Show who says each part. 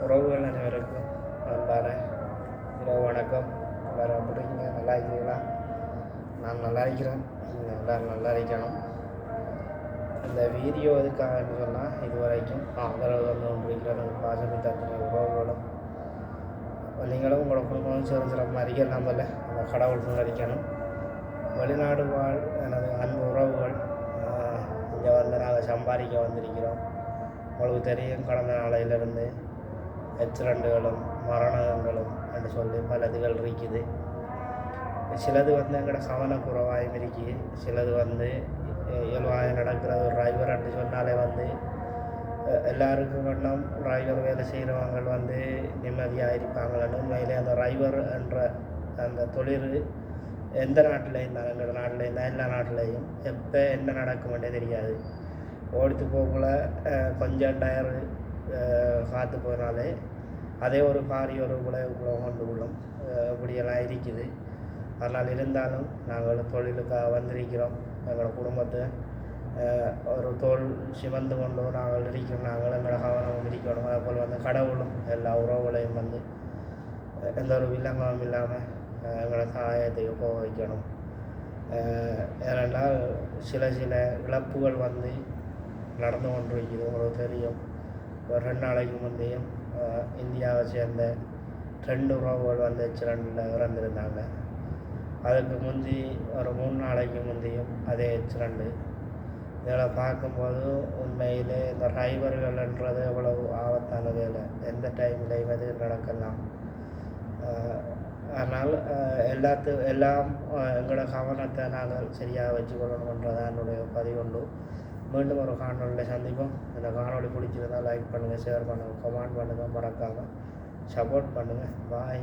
Speaker 1: உறவுகள் அனைவருக்கும் அன்பான இரவு வணக்கம். எல்லோரும் எப்படி இருக்கீங்க? நல்லா இருக்கீங்களா? நான் நல்லா இருக்கிறேன். எல்லோரும் நல்லா இருக்கணும். இந்த வீடியோ எதுக்காகன்னு சொன்னால், இதுவரைக்கும் ஆதரவு வந்து கொண்டிருக்கிற பாசமித்த அத்தனை உறவுகளும் நீங்களும் உங்களோட குடும்பமும் சிறந்த மாதிரி நம்மள அந்த கடவுள் முன்னடிக்கணும். வெளிநாடு வாழ் எனது அன்பு உறவுகள் இங்கே வந்து நாங்கள் சம்பாதிக்க வந்திருக்கிறோம். உங்களுக்கு தெரியும், கடந்த நாளையிலிருந்து ஆக்சிடெண்ட்டுகளும் மரணங்களும் என்று சொல்லி பல இதுகள் இருக்குது. சிலது வந்து எங்களோட கவனக்குறைவாயும் இருக்குது. சிலது வந்து இயல்பாக நடக்கிற ஒரு டிரைவர் அப்படி சொன்னாலே வந்து எல்லாருக்கும் வேணும் டிரைவர் வேலை செய்கிறவங்க வந்து நிம்மதியாக இருப்பாங்கன்னு. உண்மையிலே அந்த டிரைவர் என்ற அந்த தொழில் எந்த நாட்டில் இருந்தாலும், எங்களோட நாட்டில் இருந்தால் எல்லா நாட்டிலையும் எப்போ என்ன நடக்கும்னே தெரியாது. ஓடித்து போகல கொஞ்சம் டயரு காற்று போனாலே அதே ஒரு பாரி ஒரு உலகக்குள்ள கொண்டு கொள்ளும். இப்படியெல்லாம் இருக்குது. அதனால் இருந்தாலும் நாங்கள் தொழிலுக்காக வந்திருக்கிறோம். எங்களோட குடும்பத்தை ஒரு தோல் சிவந்து கொண்டு நாங்கள் இருக்கிறோம். நாங்கள் எங்களோட கவனம் இருக்கணும். அதேபோல் வந்து கடவுளும் எல்லா உறவுகளையும் வந்து எந்த ஒரு வில்லங்கமும் இல்லாமல் எங்களோட சகாயத்துக்கு போக வைக்கணும். ஏனென்றால் சில இழப்புகள் வந்து நடந்து கொண்டிருக்குது. உங்களுக்கு தெரியும், ஒரு 2 நாளைக்கு முந்தையும் இந்தியாவை சேர்ந்த 2 உறவுகள் வந்து ஆக்சிடெண்ட்டில் இறந்துருந்தாங்க. அதுக்கு முந்தி ஒரு 3 நாளைக்கு முந்தையும் அதே ஆக்சிடெண்ட்டு. இதில் பார்க்கும்போது உண்மையிலே இந்த டிரைவர்கள்ன்றது எவ்வளவு ஆபத்தான வேலை, எந்த டைம்லையும் எது நடக்கலாம். அதனால் எல்லாம் எங்களோட கவனத்தை நாங்கள் சரியாக வச்சுக்கொள்ளணுன்றதான் என்னுடைய பதிவுண்டு. மீண்டும் ஒரு காணொலியில் சந்திப்போம். இந்த காணொலி பிடிச்சிருந்தால் லைக் பண்ணுங்கள், ஷேர் பண்ணுங்கள், கமெண்ட் பண்ணுங்கள், மறக்காமல் சப்போர்ட் பண்ணுங்கள். பாய்.